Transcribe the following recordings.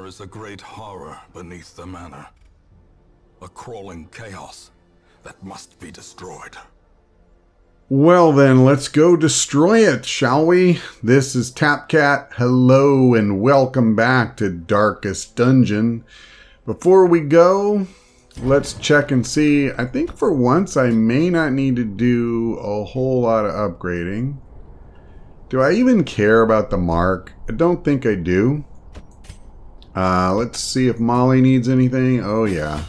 There is a great horror beneath the manor. A crawling chaos that must be destroyed. Well then, let's go destroy it, shall we? This is Tapcat. Hello and welcome back to Darkest Dungeon. Before we go, let's check and see. I think for once I may not need to do a whole lot of upgrading. Do I even care about the mark? I don't think I do. Let's see if Molly needs anything. Oh yeah.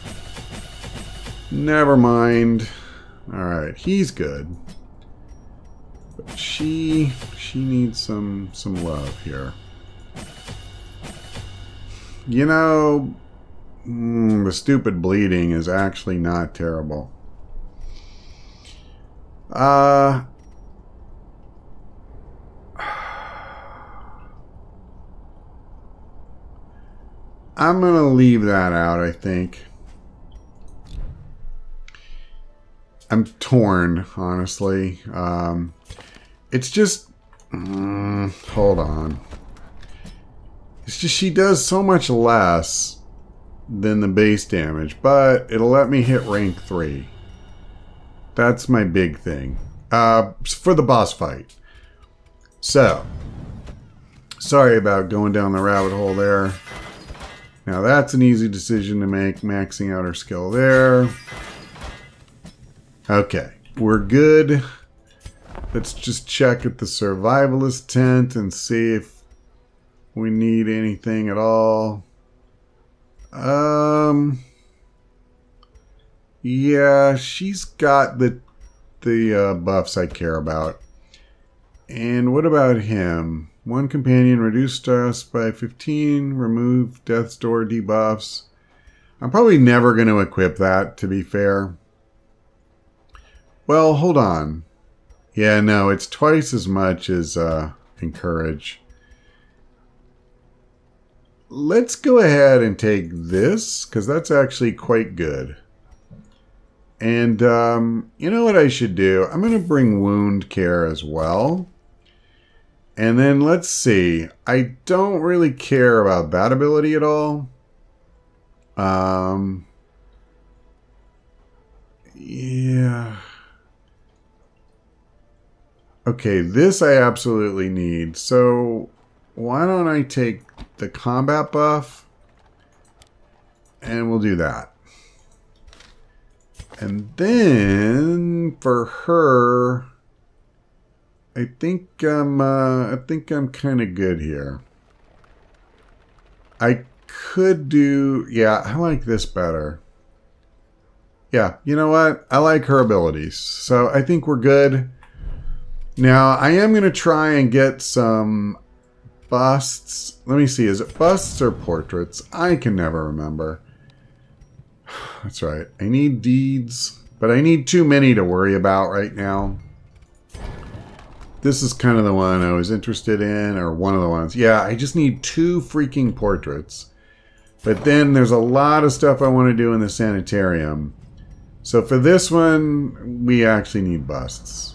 Never mind. Alright, he's good. But she needs some love here. You know, the stupid bleeding is actually not terrible. I'm going to leave that out, I think. I'm torn, honestly. It's just... hold on. It's just she does so much less than the base damage, but it'll let me hit rank 3. That's my big thing. For the boss fight. So, sorry about going down the rabbit hole there. Now that's an easy decision to make, maxing out her skill there. Okay, we're good. Let's just check at the survivalist tent and see if we need anything at all. Yeah, she's got the buffs I care about. And what about him? One companion, reduce stress by 15, remove death's door debuffs. I'm probably never going to equip that, to be fair. Well, hold on. Yeah, no, it's twice as much as encourage. Let's go ahead and take this, because that's actually quite good. And you know what I should do? I'm going to bring wound care as well. And then let's see. I don't really care about that ability at all. Yeah. Okay, this I absolutely need. So why don't I take the combat buff? And we'll do that. And then for her... I think I'm kind of good here. I could do... Yeah, I like this better. Yeah, you know what? I like her abilities. So I think we're good. Now, I am going to try and get some busts. Let me see. Is it busts or portraits? I can never remember. That's right. I need deeds. But I need too many to worry about right now. This is kind of the one I was interested in, or one of the ones. Yeah, I just need 2 freaking portraits. But then there's a lot of stuff I want to do in the sanitarium. So for this one, we actually need busts.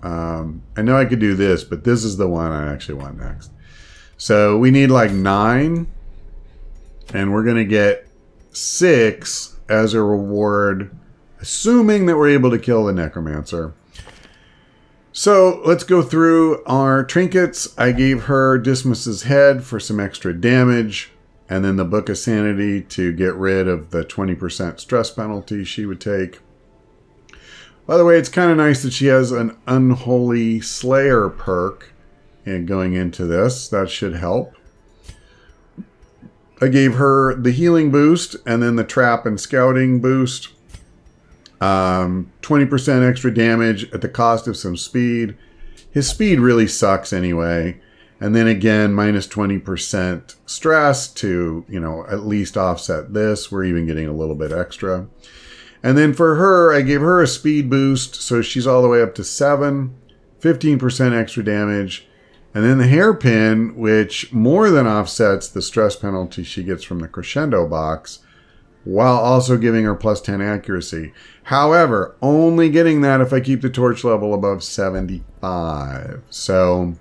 I know I could do this, but this is the one I actually want next. So we need like 9. And we're going to get 6 as a reward, assuming that we're able to kill the Necromancer. So let's go through our trinkets. I gave her Dismas's head for some extra damage, and then the Book of Sanity to get rid of the 20% stress penalty she would take. By the way, it's kind of nice that she has an Unholy Slayer perk and going into this. That should help. I gave her the healing boost and then the trap and scouting boost. 20% extra damage at the cost of some speed. His speed really sucks anyway. And then again, minus 20% stress to, you know, at least offset this. We're even getting a little bit extra. And then for her, I gave her a speed boost. So she's all the way up to 7. 15% extra damage. And then the hairpin, which more than offsets the stress penalty she gets from the crescendo box, while also giving her plus 10 accuracy. However, only getting that if I keep the torch level above 75. So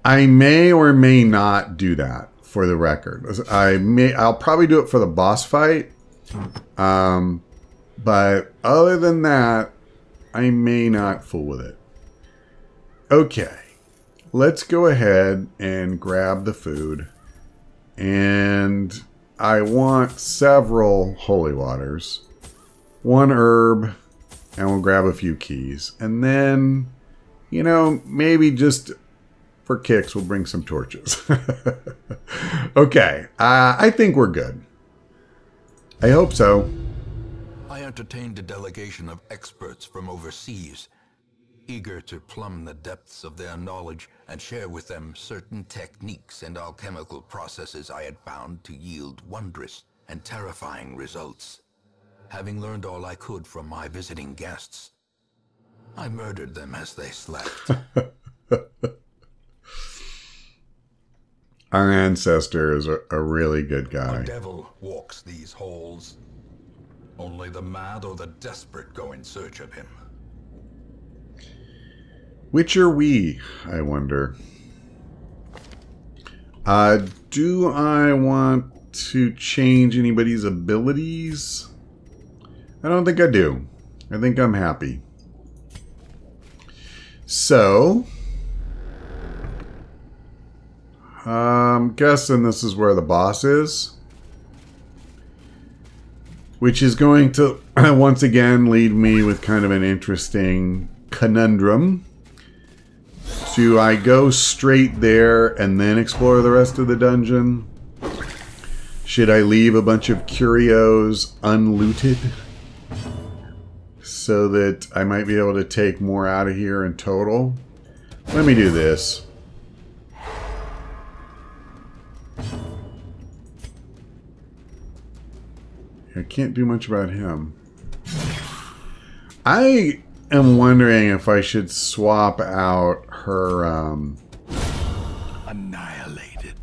I may or may not do that for the record. I'll probably do it for the boss fight. But other than that, I may not fool with it. Okay. Let's go ahead and grab the food. And I want several holy waters. 1 herb. And we'll grab a few keys. And then, you know, maybe just for kicks, we'll bring some torches. Okay. I think we're good. I hope so. I entertained a delegation of experts from overseas, eager to plumb the depths of their knowledge and share with them certain techniques and alchemical processes I had found to yield wondrous and terrifying results. Having learned all I could from my visiting guests, I murdered them as they slept. Our ancestor is a really good guy. The devil walks these halls. Only the mad or the desperate go in search of him. Which are we, I wonder? Do I want to change anybody's abilities? I don't think I do. I think I'm happy. So, I'm guessing this is where the boss is. Which is going to, once again, lead me with kind of an interesting conundrum. Do I go straight there and then explore the rest of the dungeon? Should I leave a bunch of curios unlooted? So that I might be able to take more out of here in total? Let me do this. I can't do much about him. I am wondering if I should swap out her Annihilated.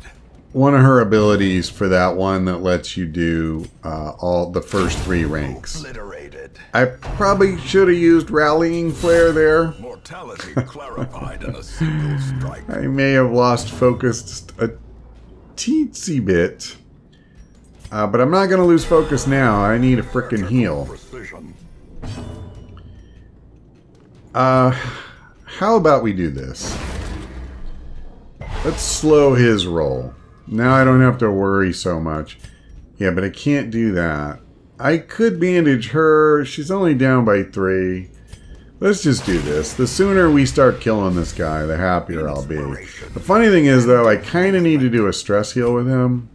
one of her abilities for that one that lets you do all the first 3 ranks. Obliterated. I probably should have used Rallying Flare there. Mortality clarified in a single strike. I may have lost focus just a teensy bit. But I'm not going to lose focus now. I need a frickin' heal. Precision. How about we do this? Let's slow his roll. Now I don't have to worry so much. Yeah, but I can't do that. I could bandage her. She's only down by 3. Let's just do this. The sooner we start killing this guy, the happier I'll be. The funny thing is, though, I kind of need to do a stress heal with him.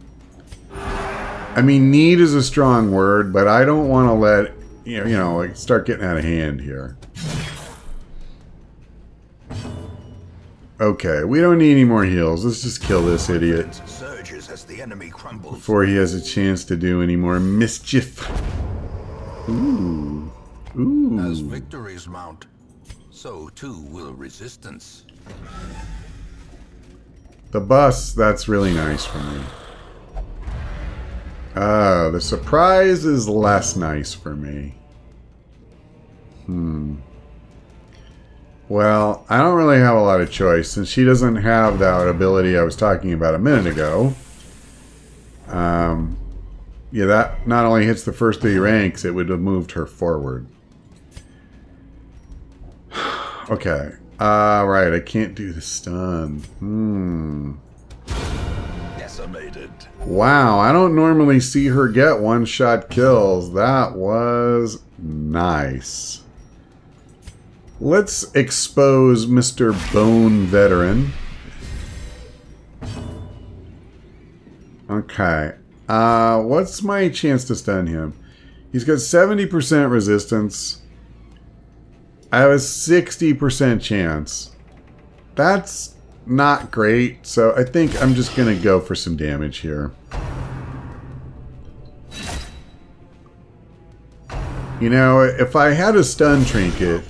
I mean, need is a strong word, but I don't want to let, you know, like start getting out of hand here. Okay, we don't need any more heals. Let's just kill this idiot Surges as the enemy crumbles. before he has a chance to do any more mischief. Ooh. Ooh. As victories mount, so too will resistance. The bus, that's really nice for me. The surprise is less nice for me. Well, I don't really have a lot of choice since she doesn't have that ability I was talking about a minute ago. Yeah, that not only hits the first 3 ranks, it would have moved her forward. Okay. Right, I can't do the stun. Decimated. Wow, I don't normally see her get one-shot kills. That was nice. Let's expose Mr. Bone Veteran. Okay. What's my chance to stun him? He's got 70% resistance. I have a 60% chance. That's not great, so I think I'm just going to go for some damage here. You know, if I had a stun trinket,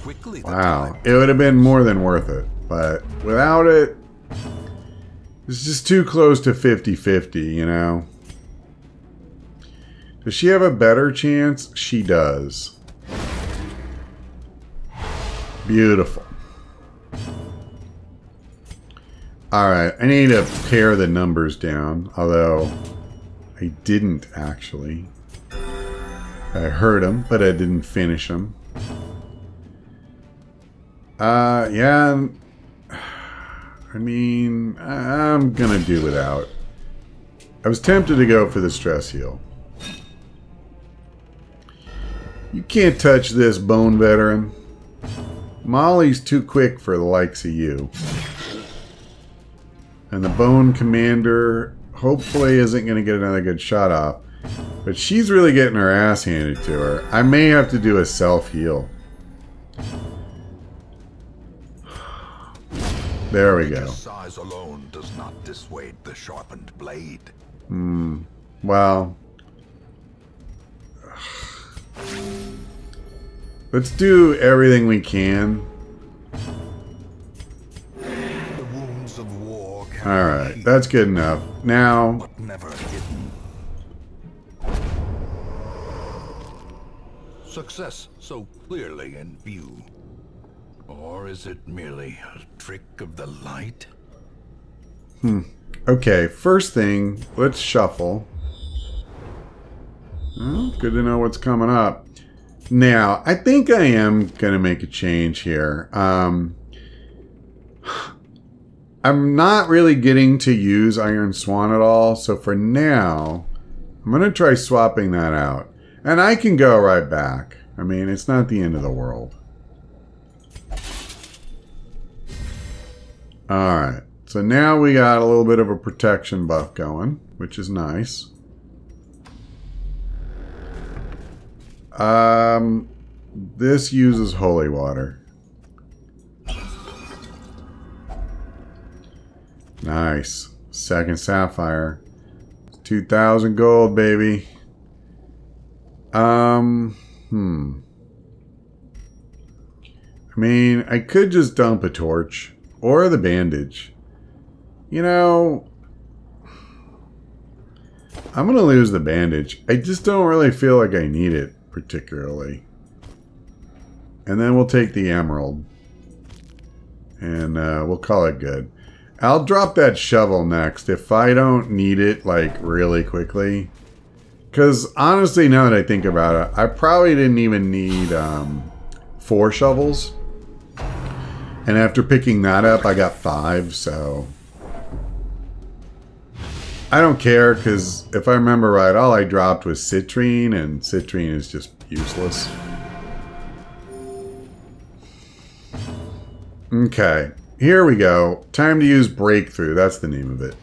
wow, it would have been more than worth it. But without it, it's just too close to 50-50, you know? Does she have a better chance? She does. Beautiful. Alright, I need to pare the numbers down, although I didn't actually. I heard them, but I didn't finish them. Yeah, I mean, I'm gonna do without. I was tempted to go for the stress heal. You can't touch this, bone veteran. Molly's too quick for the likes of you. And the bone commander hopefully isn't going to get another good shot off. But she's really getting her ass handed to her. I may have to do a self-heal. There we go. Size alone does not dissuade the sharpened blade. Well. Let's do everything we can. The wounds of war can Alright, that's good enough. Now, but never hidden. Success so clearly in view. Or is it merely a trick of the light? okay, first thing, let's shuffle. Well, good to know what's coming up. Now, I think I am going to make a change here. I'm not really getting to use Iron Swan at all, so for now, I'm going to try swapping that out. And I can go right back. I mean, it's not the end of the world. Alright, so now we got a little bit of a protection buff going, which is nice. This uses holy water. Nice. Second sapphire. 2,000 gold, baby. I mean, I could just dump a torch. Or the bandage. You know, I'm going to lose the bandage. I just don't really feel like I need it particularly. And then we'll take the emerald. And we'll call it good. I'll drop that shovel next if I don't need it, like, really quickly. Because, honestly, now that I think about it, I probably didn't even need 4 shovels. And after picking that up, I got 5, so... I don't care, because if I remember right, all I dropped was citrine, and citrine is just useless. Okay, here we go. Time to use Breakthrough, that's the name of it.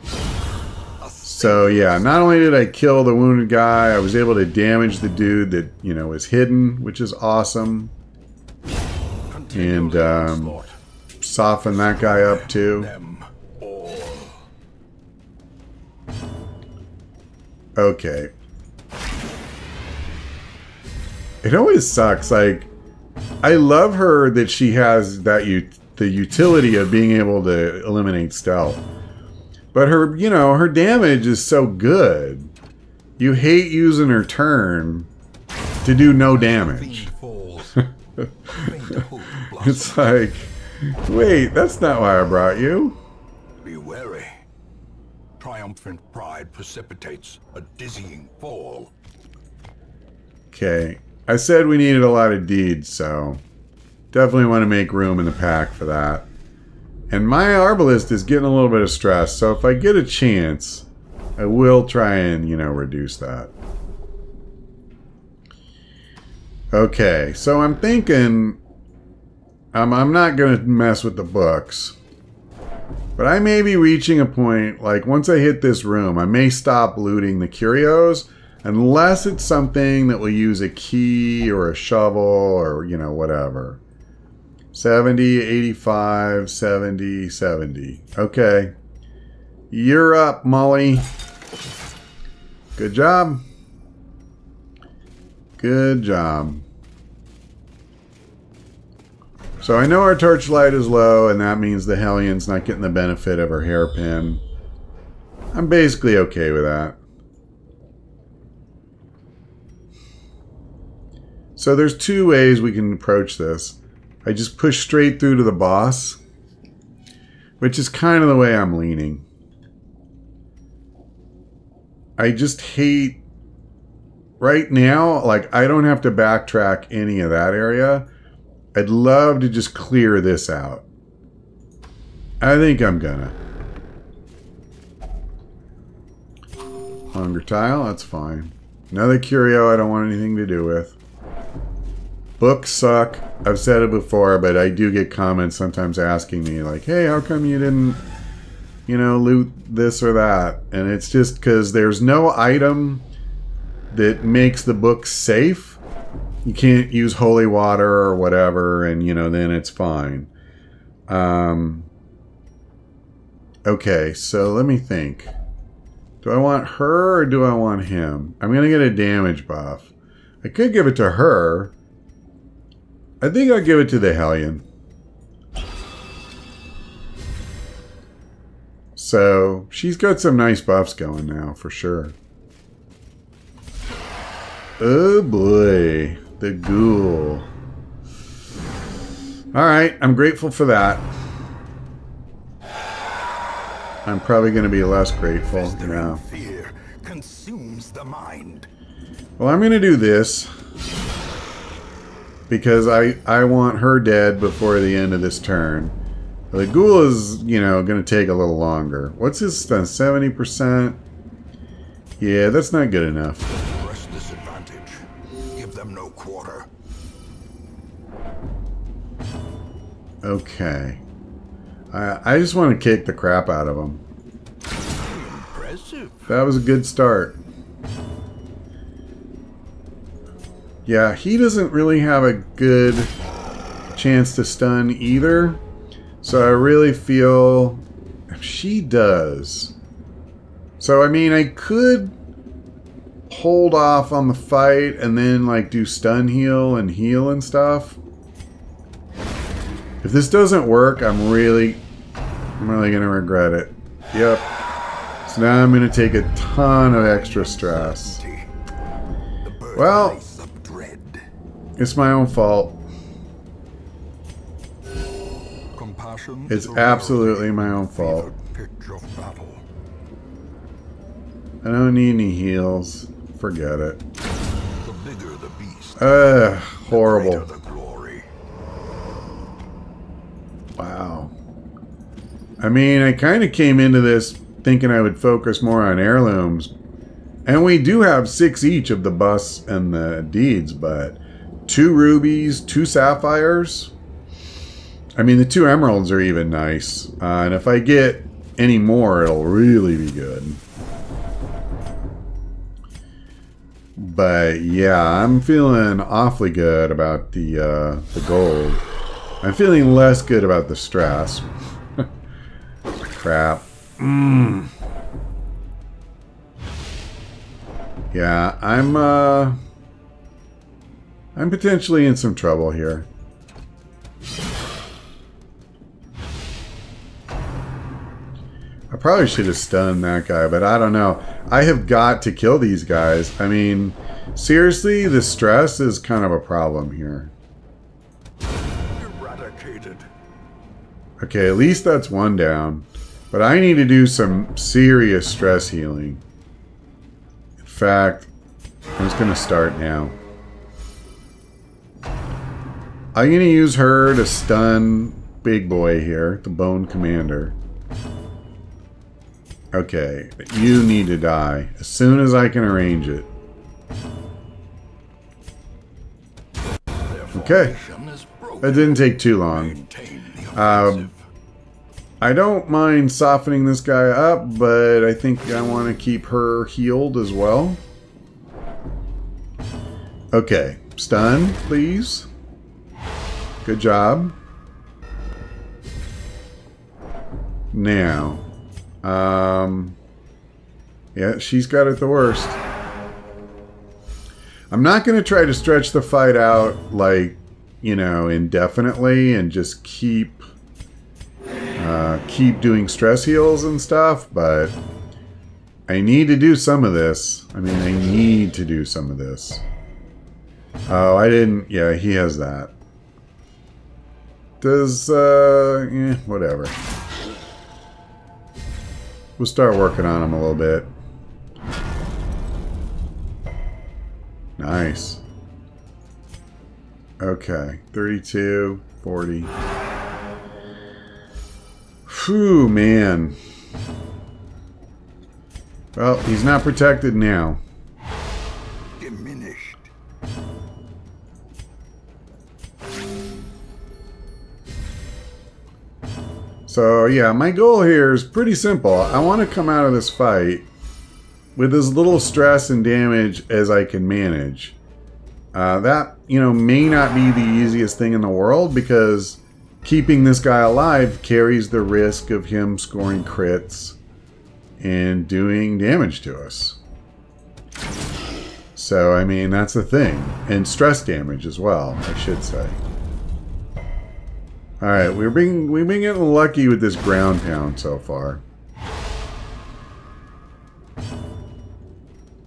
So yeah, not only did I kill the wounded guy, I was able to damage the dude that, you know, was hidden, which is awesome. And, soften that guy up too. Okay. It always sucks. Like, I love her that she has that the utility of being able to eliminate stealth. But her, you know, her damage is so good. You hate using her turn to do no damage. It's like, wait, that's not why I brought you. Be wary. Triumphant pride precipitates a dizzying fall. Okay. I said we needed a lot of deeds, so definitely want to make room in the pack for that. And my Arbalist is getting a little bit of stress, so if I get a chance, I will try and, you know, reduce that. Okay, so I'm thinking I'm not going to mess with the books. But I may be reaching a point, like once I hit this room, I may stop looting the curios unless it's something that will use a key or a shovel or, you know, whatever. 70, 85, 70, 70. Okay. You're up, Molly. Good job. Good job. So I know our torchlight is low, and that means the Hellion's not getting the benefit of her hairpin. I'm basically okay with that. So there's 2 ways we can approach this. I just push straight through to the boss, which is kind of the way I'm leaning. I just hate... Right now, like, I don't have to backtrack any of that area. I'd love to just clear this out. I think I'm gonna. Hunger tile, that's fine. Another curio I don't want anything to do with. Books suck. I've said it before, but I do get comments sometimes asking me, like, hey, how come you didn't, you know, loot this or that? And it's just because there's no item that makes the book safe. You can't use holy water or whatever, and, you know, then it's fine. Okay, so let me think. Do I want her or do I want him? I'm going to get a damage buff. I could give it to her. I think I'll give it to the Hellion. So, she's got some nice buffs going now, for sure. Oh boy, the ghoul. Alright, I'm grateful for that. I'm probably going to be less grateful now. Fear consumes the mind. Well, I'm going to do this. Because I want her dead before the end of this turn. The ghoul is, you know, going to take a little longer. What's his stun? 70%? Yeah, that's not good enough. Press disadvantage. Give them no quarter. Okay. I just want to kick the crap out of him. Impressive. That was a good start. Yeah, he doesn't really have a good chance to stun either. So I really feel she does. So, I mean, I could hold off on the fight and then, like, do stun heal and stuff. If this doesn't work, I'm really gonna regret it. Yep. So now I'm gonna take a ton of extra stress. Well, it's my own fault. It's absolutely my own fault. I don't need any heals. Forget it. Horrible. Wow. I mean, I kind of came into this thinking I would focus more on heirlooms. And we do have 6 each of the busts and the deeds, but 2 rubies, 2 sapphires. I mean, the 2 emeralds are even nice. And if I get any more, it'll really be good. But yeah, I'm feeling awfully good about the gold. I'm feeling less good about the stress. Crap. Yeah, I'm potentially in some trouble here. I probably should have stunned that guy, but I don't know. I have got to kill these guys. I mean, seriously, the stress is kind of a problem here. Eradicated. Okay, at least that's 1 down. But I need to do some serious stress healing. In fact, I'm just going to start now. I'm going to use her to stun Big Boy here, the Bone Commander. Okay, you need to die as soon as I can arrange it. Okay, that didn't take too long. I don't mind softening this guy up, but I think I want to keep her healed as well. Okay, stun, please. Good job. Now, yeah, she's got it the worst. I'm not going to try to stretch the fight out, like, you know, indefinitely and just keep doing stress heals and stuff, but I need to do some of this. I mean, I need to do some of this. Oh, I didn't... Yeah, he has that. Does, whatever. We'll start working on him a little bit. Nice. Okay, 32, 40. Phew, man. Well, he's not protected now. Diminished. So, yeah, my goal here is pretty simple. I want to come out of this fight with as little stress and damage as I can manage. That, you know, may not be the easiest thing in the world because keeping this guy alive carries the risk of him scoring crits and doing damage to us. So, I mean, that's the thing. And stress damage as well, I should say. Alright, we've been getting lucky with this ground pound so far.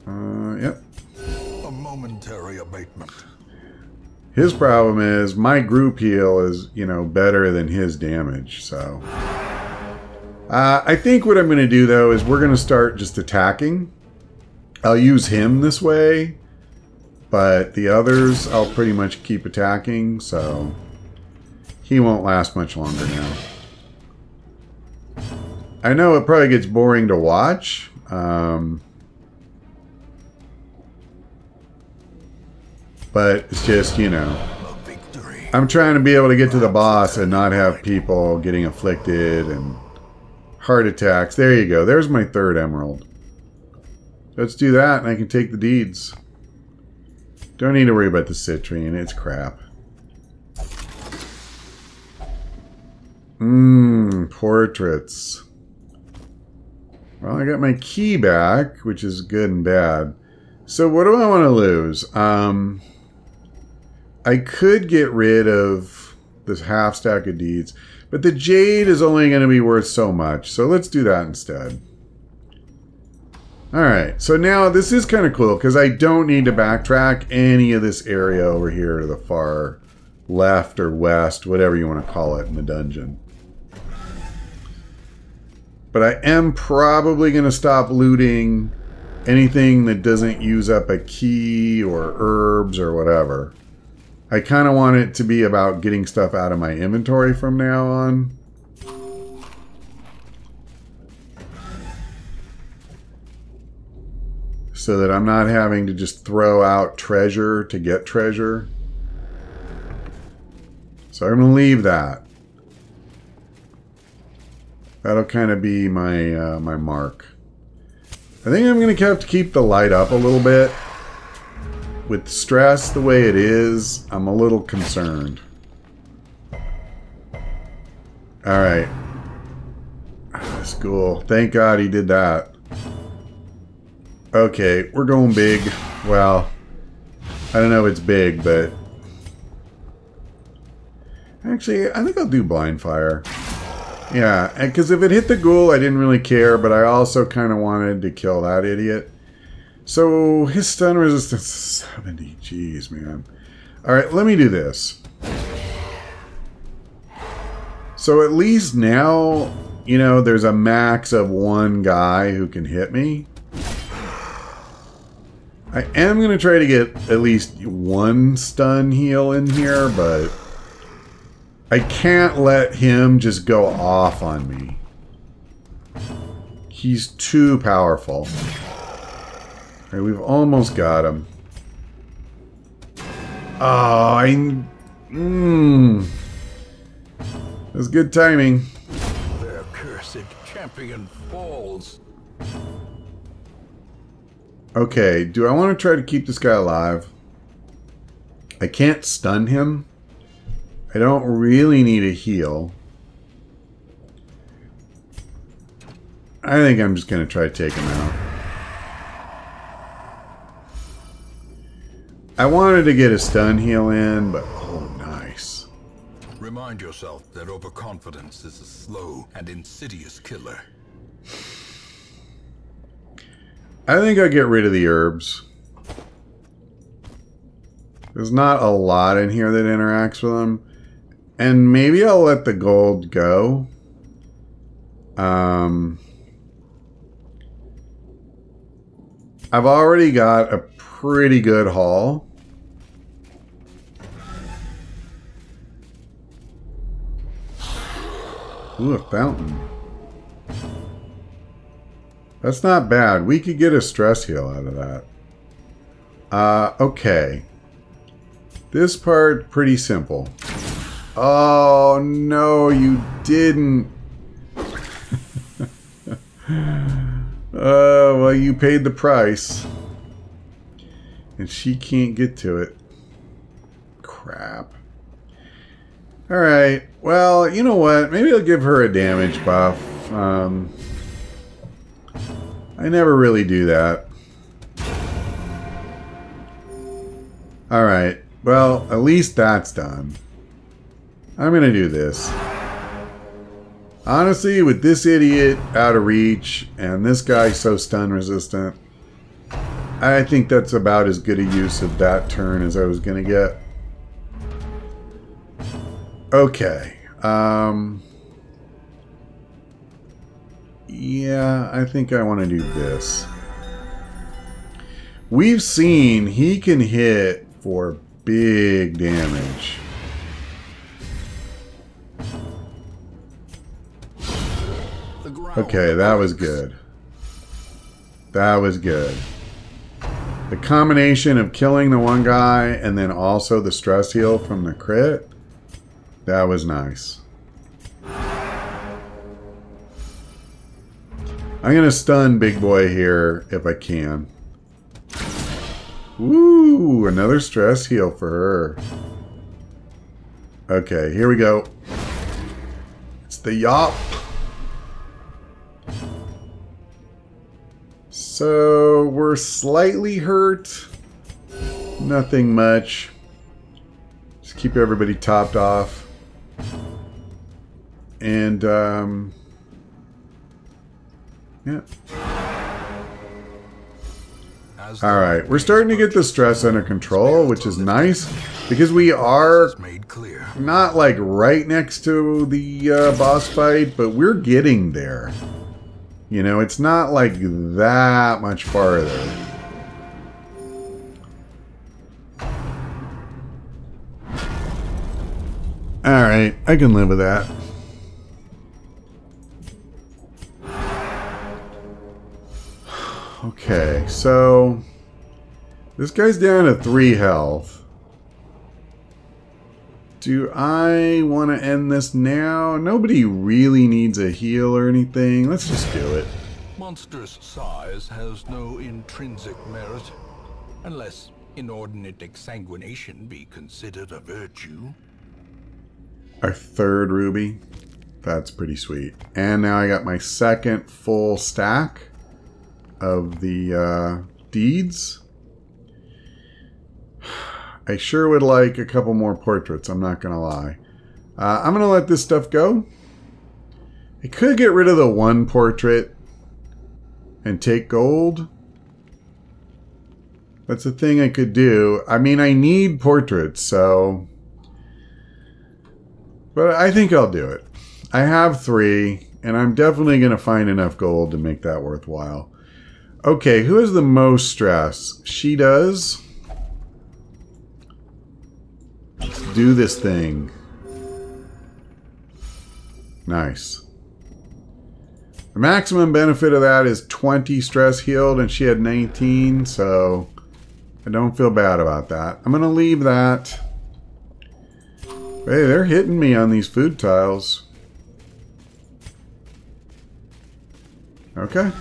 Yep. A momentary abatement. His problem is my group heal is, you know, better than his damage, so... I think what I'm going to do, though, is we're going to start just attacking. I'll use him this way, but the others I'll pretty much keep attacking, so he won't last much longer now. I know it probably gets boring to watch, but it's just, you know, I'm trying to be able to get to the boss and not have people getting afflicted and heart attacks. There you go. There's my third emerald. Let's do that and I can take the deeds. Don't need to worry about the citrine. It's crap. Portraits. Well, I got my key back, which is good and bad. So what do I want to lose? I could get rid of this half stack of deeds, but the jade is only going to be worth so much. So let's do that instead. Alright, so now this is kind of cool because I don't need to backtrack any of this area over here to the far left or west, whatever you want to call it in the dungeon. But I am probably going to stop looting anything that doesn't use up a key or herbs or whatever. I kind of want it to be about getting stuff out of my inventory from now on. So that I'm not having to just throw out treasure to get treasure. So I'm going to leave that. That'll kind of be my my mark. I think I'm going to have to keep the light up a little bit. With stress the way it is, I'm a little concerned. Alright. That's cool. Thank God he did that. Okay, we're going big. Well, I don't know if it's big, but... Actually, I think I'll do blind fire. Yeah, because if it hit the ghoul, I didn't really care, but I also kind of wanted to kill that idiot. So, his stun resistance is 70. Jeez, man. Alright, let me do this. So, at least now, you know, there's a max of one guy who can hit me. I am going to try to get at least one stun heal in here, but I can't let him just go off on me. He's too powerful. Alright, we've almost got him. Oh, that's good timing. Their cursed champion falls. Okay, do I want to try to keep this guy alive? I can't stun him. I don't really need a heal. I think I'm just going to try to take him out. I wanted to get a stun heal in, but oh, nice. Remind yourself that overconfidence is a slow and insidious killer. I think I'll get rid of the herbs. There's not a lot in here that interacts with them. And maybe I'll let the gold go. I've already got a pretty good haul. Ooh, a fountain. That's not bad. We could get a stress heal out of that. Okay. This part, pretty simple. Oh, no, you didn't. Well, you paid the price. And she can't get to it. Crap. Alright. Well, you know what? Maybe I'll give her a damage buff. I never really do that. Alright. Well, at least that's done. I'm gonna do this. Honestly, with this idiot out of reach, and this guy so stun resistant, I think that's about as good a use of that turn as I was gonna get. Okay. Yeah, I think I want to do this. We've seen he can hit for big damage. Okay, that was good. That was good. The combination of killing the one guy and then also the stress heal from the crit, that was nice. I'm going to stun Big Boy here if I can. Woo! Another stress heal for her. Okay, here we go. It's the yop. So, we're slightly hurt. Nothing much. Just keep everybody topped off. And, yeah. Alright, we're starting to get the stress under control, which is nice. Because we are not like right next to the boss fight, but we're getting there. You know, it's not like that much farther. Alright, I can live with that. Okay, so this guy's down to 3 health. Do I want to end this now? Nobody really needs a heal or anything. Let's just do it. Monstrous size has no intrinsic merit, unless inordinate exsanguination be considered a virtue. Our 3rd ruby. That's pretty sweet. And now I got my 2nd full stack of the deeds. I sure would like a couple more portraits, I'm not gonna lie. I'm gonna let this stuff go. I could get rid of the 1 portrait and take gold. That's a thing I could do. I mean, I need portraits, so... But I think I'll do it. I have 3, and I'm definitely gonna find enough gold to make that worthwhile. Okay, who has the most stress? She does. Let's do this thing. Nice. The maximum benefit of that is 20 stress healed, and she had 19, so I don't feel bad about that. I'm going to leave that. Hey, they're hitting me on these food tiles. Okay.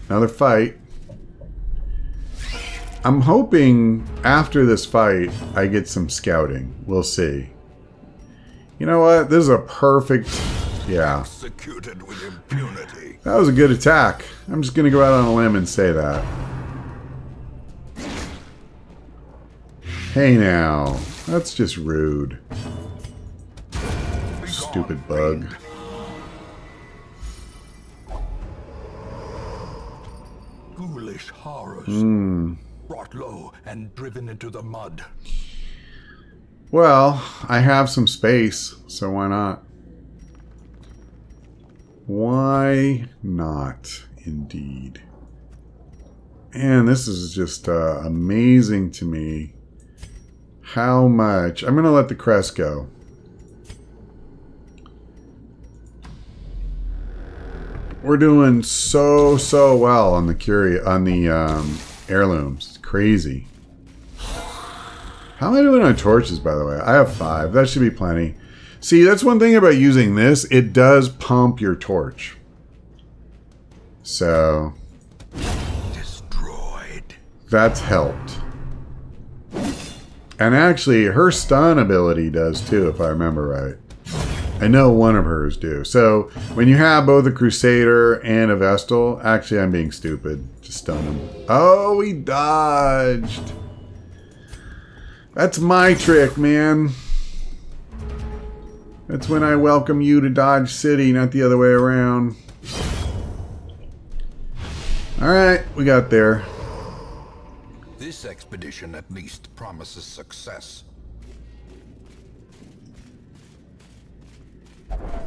Another fight. I'm hoping after this fight I get some scouting. We'll see. You know what? This is a perfect... Yeah. Executed with impunity. That was a good attack. I'm just going to go out on a limb and say that. Hey now. That's just rude. Stupid bug. Ghoulish horrors. Brought low and driven into the mud. Well, I have some space, so why not? Why not, indeed? Man, this is just amazing to me. How much? I'm going to let the crest go. We're doing so well on the heirlooms. It's crazy. How am I doing on torches, by the way? I have 5. That should be plenty. See, that's one thing about using this. It does pump your torch. So destroyed. That's helped. And actually, her stun ability does too, if I remember right. I know one of hers do. So when you have both a Crusader and a Vestal, actually I'm being stupid. Just stun him. Oh, he dodged. That's my trick, man. That's when I welcome you to Dodge City, not the other way around. Alright, we got there. This expedition at least promises success.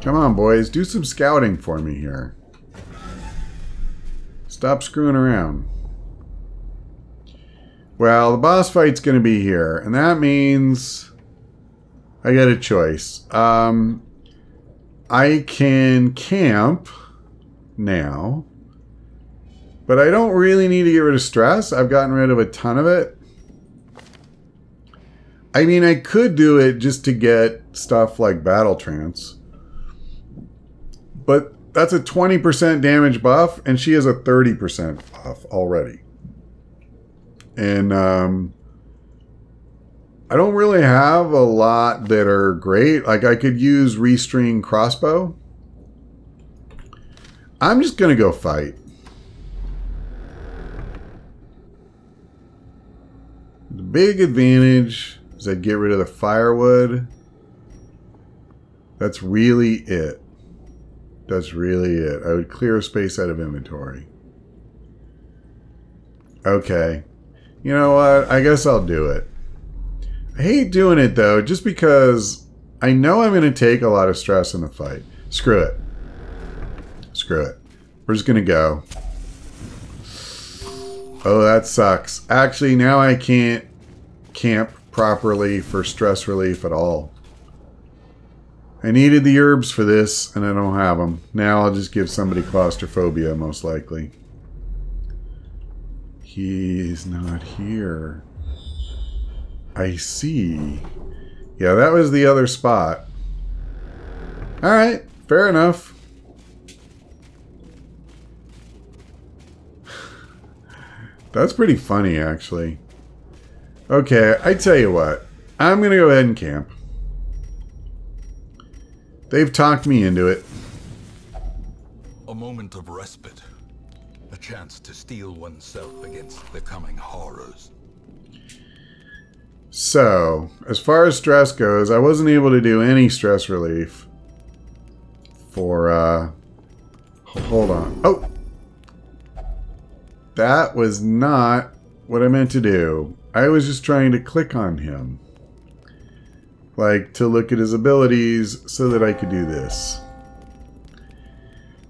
Come on, boys. Do some scouting for me here. Stop screwing around. Well, the boss fight's going to be here, and that means I get a choice. I can camp now, but I don't really need to get rid of stress. I've gotten rid of a ton of it. I mean, I could do it just to get stuff like Battle Trance, but that's a 20% damage buff, and she has a 30% buff already. And I don't really have a lot that are great. Like, I could use Restring Crossbow. I'm just going to go fight. The big advantage is I'd get rid of the firewood. That's really it. That's really it. I would clear a space out of inventory. Okay. You know what? I guess I'll do it. I hate doing it, though, just because I know I'm going to take a lot of stress in the fight. Screw it. Screw it. We're just going to go. Oh, that sucks. Actually, now I can't camp properly for stress relief at all. I needed the herbs for this, and I don't have them. Now I'll just give somebody claustrophobia, most likely. He's not here. I see. Yeah, that was the other spot. Alright, fair enough. That's pretty funny, actually. Okay, I tell you what. I'm going to go ahead and camp. They've talked me into it. A moment of respite. A chance to steel oneself against the coming horrors. So, as far as stress goes, I wasn't able to do any stress relief for, hold on. Oh! That was not what I meant to do. I was just trying to click on him. Like, to look at his abilities so that I could do this.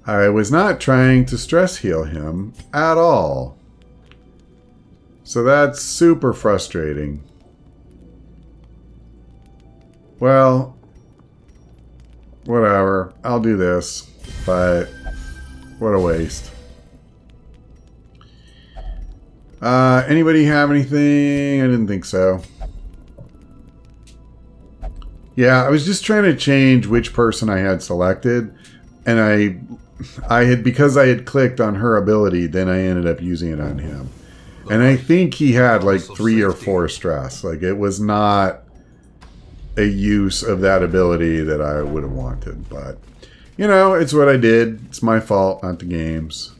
I was not trying to stress heal him at all. So that's super frustrating. Well, whatever. I'll do this, but what a waste. Anybody have anything? I didn't think so. Yeah, I was just trying to change which person I had selected, and I had, because I had clicked on her ability, then I ended up using it on him. And I think he had like 3 or 4 stress. Like, it was not a use of that ability that I would have wanted. But, you know, it's what I did. It's my fault, not the game's.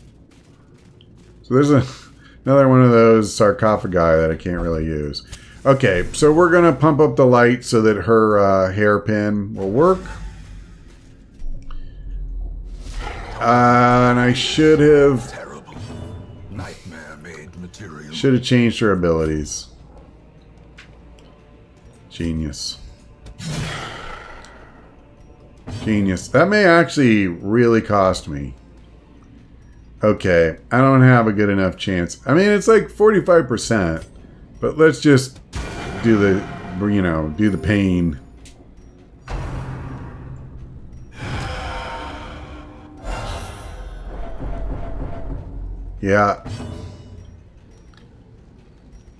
So there's another one of those sarcophagi that I can't really use. Okay, so we're going to pump up the light so that her hairpin will work. And I should have... Terrible. Nightmare-made material. Should have changed her abilities. Genius. Genius. That may actually really cost me. Okay, I don't have a good enough chance. I mean, it's like 45%. But let's just do the, you know, do the pain. Yeah.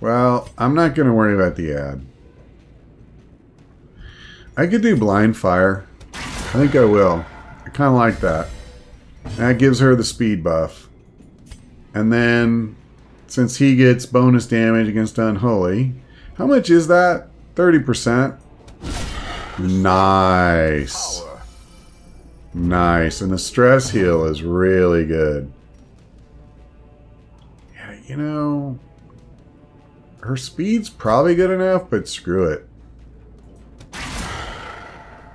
Well, I'm not going to worry about the ad. I could do blind fire. I think I will. I kind of like that. That gives her the speed buff. And then, since he gets bonus damage against Unholy, how much is that? 30%? Nice. Nice. And the stress heal is really good. Yeah, you know, her speed's probably good enough, but screw it.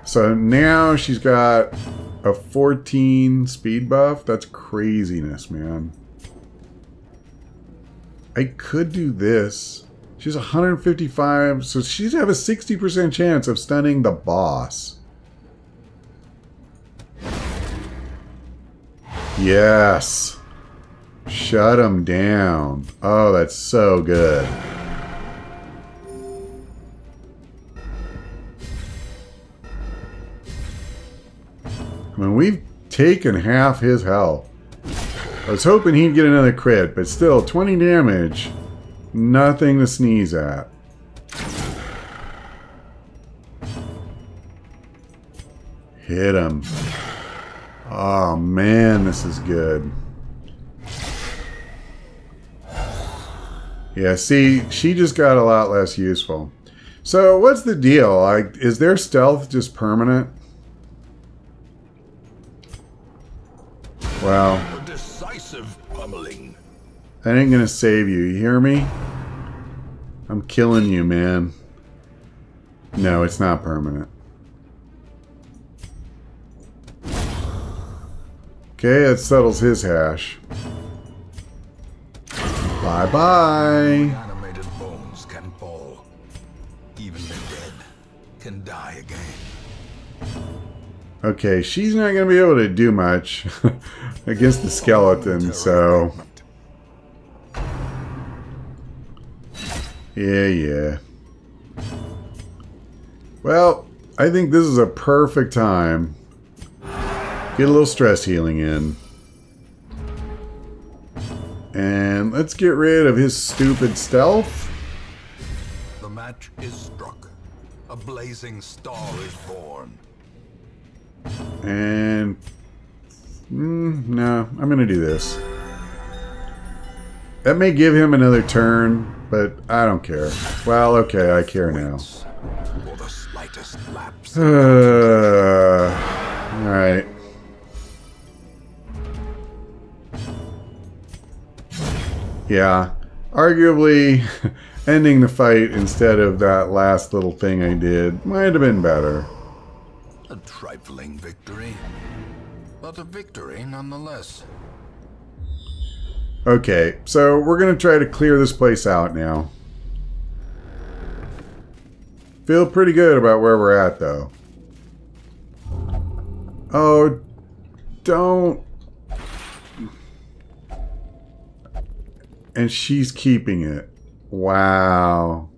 So now she's got a 14 speed buff. That's craziness, man. I could do this. She's 155, so she'd have a 60% chance of stunning the boss. Yes. Shut him down. Oh, that's so good. I mean, we've taken half his health. I was hoping he'd get another crit, but still, 20 damage. Nothing to sneeze at. Hit him. Oh, man, this is good. Yeah, see, she just got a lot less useful. So, what's the deal? Like, is their stealth just permanent? Well, A decisive pummeling. that ain't gonna save you. You hear me? I'm killing you, man. No, it's not permanent. Okay, that settles his hash. Bye-bye. Animated bones can fall. Even the dead can die again. Okay, she's not going to be able to do much against the skeleton, so... Yeah. Well, I think this is a perfect time. Get a little stress healing in. And let's get rid of his stupid stealth. The match is struck. A blazing star is born. And... no, I'm going to do this. That may give him another turn, but I don't care. Well, okay, I care now. For the slightest lapse. Alright. Yeah. Arguably, ending the fight instead of that last little thing I did might have been better. A trifling victory, but a victory nonetheless. Okay, so we're going to try to clear this place out now. Feel pretty good about where we're at, though. Oh, don't. And she's keeping it. Wow.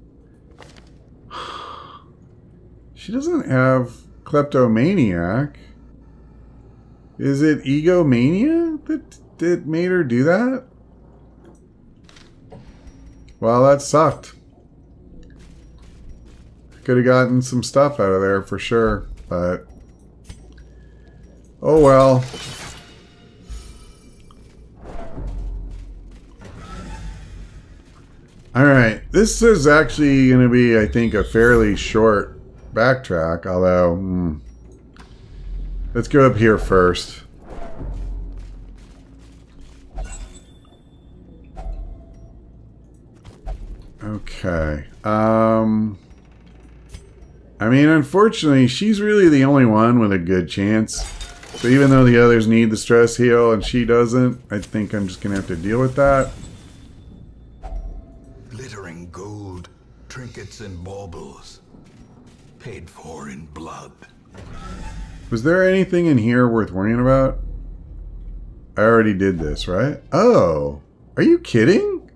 She doesn't have kleptomaniac. Is it egomania that made her do that? Well, that sucked. Could have gotten some stuff out of there for sure, but oh well. Alright, this is actually going to be, I think, a fairly short backtrack, although, let's go up here first. Okay, I mean, unfortunately, she's really the only one with a good chance. So even though the others need the stress heal and she doesn't, I think I'm just going to have to deal with that. Glittering gold, trinkets and baubles, paid for in blood. Was there anything in here worth worrying about? I already did this, right? Oh, are you kidding?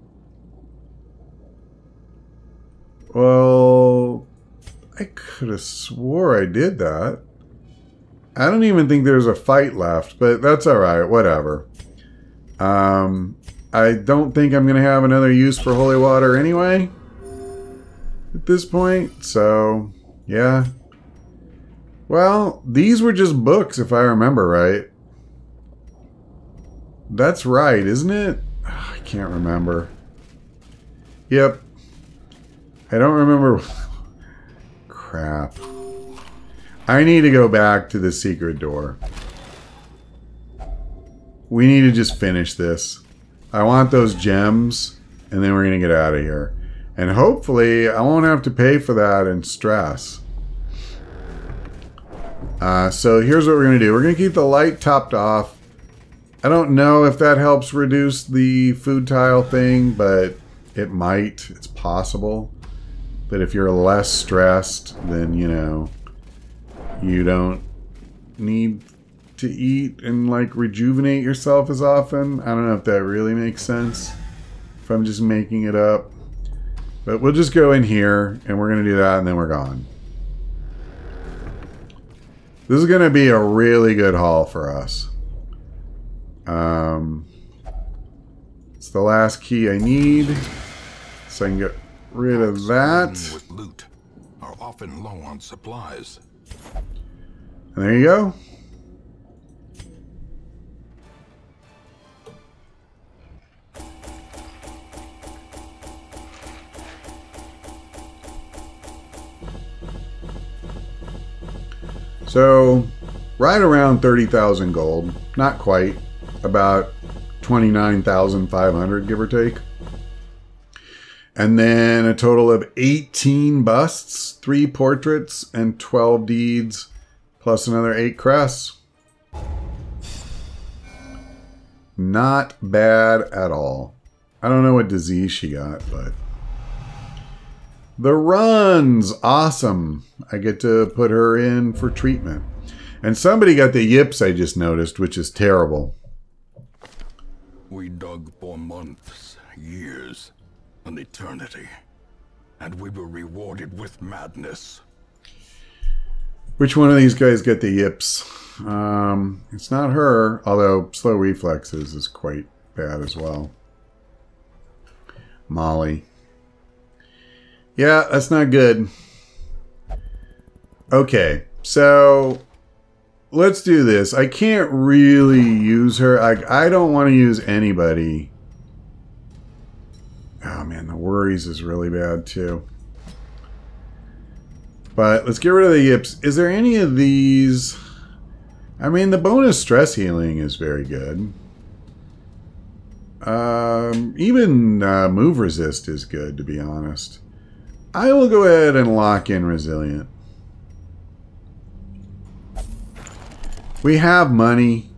Well, I could have swore I did that. I don't even think there's a fight left, but that's alright, whatever. I don't think I'm going to have another use for holy water anyway at this point, so yeah. Well, these were just books if I remember right. That's right, isn't it? Oh, I can't remember. Yep. I don't remember. Crap. I need to go back to the secret door. We need to just finish this. I want those gems, and then we're going to get out of here. And hopefully, I won't have to pay for that in stress. So here's what we're going to do. We're going to keep the light topped off. I don't know if that helps reduce the food tile thing, but it might. It's possible. But if you're less stressed, then, you know, you don't need to eat and, like, rejuvenate yourself as often. I don't know if that really makes sense. If I'm just making it up. But we'll just go in here, and we're going to do that, and then we're gone. This is going to be a really good haul for us. It's the last key I need, so I can get rid of that. With loot are often low on supplies. And there you go. So, right around 30,000 gold. Not quite. About 29,500, give or take. And then a total of 18 busts, 3 portraits, and 12 deeds, plus another 8 crests. Not bad at all. I don't know what disease she got, but... The runs! Awesome! I get to put her in for treatment. And somebody got the yips, I just noticed, which is terrible. We dug for months, years, an eternity, and we were rewarded with madness. Which one of these guys got the yips? It's not her, although slow reflexes is quite bad as well. Molly. Yeah, that's not good. Okay, so let's do this. I can't really use her. I don't want to use anybody. Oh man, the worries is really bad too. But let's get rid of the yips. Is there any of these? I mean, the bonus stress healing is very good. Even move resist is good, to be honest. I will go ahead and lock in resilient. We have money.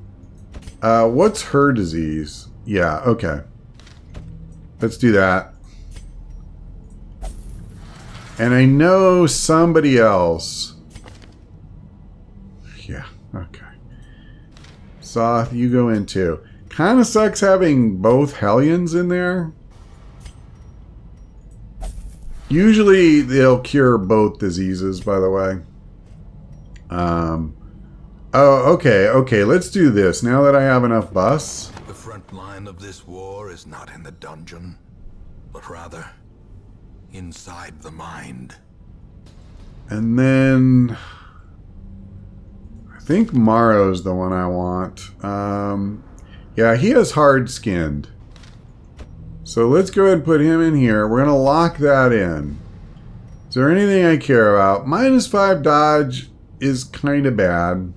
What's her disease? Yeah, okay. Let's do that. And I know somebody else. Yeah, okay. Soth, you go in too. Kind of sucks having both Hellions in there. Usually they'll cure both diseases, by the way. Oh, okay, okay. Let's do this. Now that I have enough busts. The front line of this war is not in the dungeon, but rather inside the mind. And then I think Morrow's the one I want. Yeah, he has hard skinned. So let's go ahead and put him in here. We're going to lock that in. Is there anything I care about? -5 dodge is kind of bad.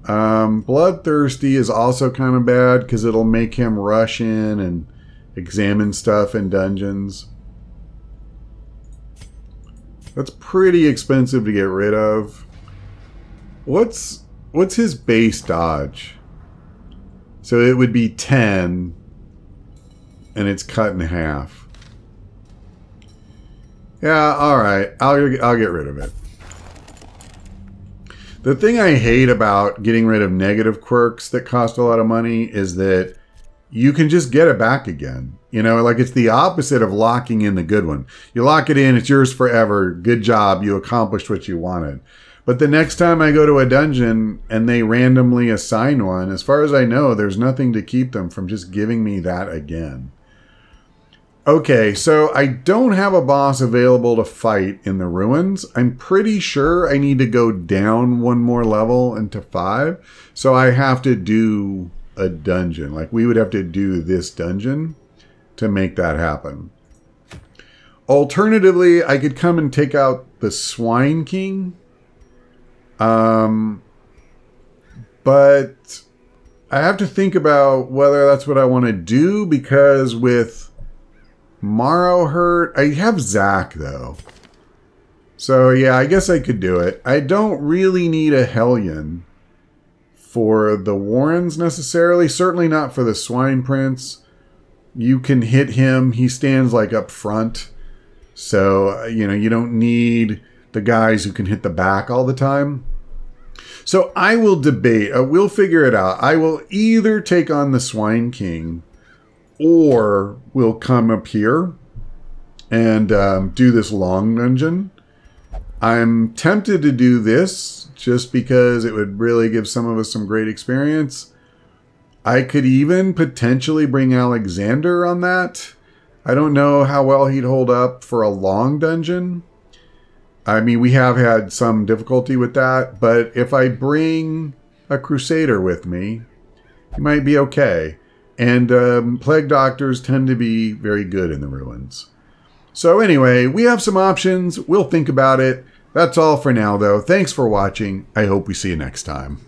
Bloodthirsty is also kind of bad because it'll make him rush in and examine stuff in dungeons. That's pretty expensive to get rid of. What's his base dodge? So it would be 10, and it's cut in half. Yeah, all right. I'll get rid of it. The thing I hate about getting rid of negative quirks that cost a lot of money is that you can just get it back again. You know, like it's the opposite of locking in the good one. You lock it in, it's yours forever. Good job. You accomplished what you wanted. But the next time I go to a dungeon and they randomly assign one, as far as I know, there's nothing to keep them from just giving me that again. Okay, so I don't have a boss available to fight in the ruins. I'm pretty sure I need to go down one more level into 5. So I have to do a dungeon. Like we would have to do this dungeon to make that happen. Alternatively, I could come and take out the Swine King. But I have to think about whether that's what I want to do, because with Morrow hurt, I have Zack though. So yeah, I guess I could do it. I don't really need a Hellion for the Warrens necessarily. Certainly not for the Swine Prince. You can hit him. He stands like up front. So, you know, you don't need the guys who can hit the back all the time. So I will debate. We'll figure it out. I will either take on the Swine King, or we'll come up here and do this long dungeon. I'm tempted to do this just because it would really give some of us some great experience. I could even potentially bring Alexander on that. I don't know how well he'd hold up for a long dungeon. I mean, we have had some difficulty with that, but if I bring a Crusader with me, he might be okay. And Plague Doctors tend to be very good in the ruins. So anyway, we have some options. We'll think about it. That's all for now, though. Thanks for watching. I hope we see you next time.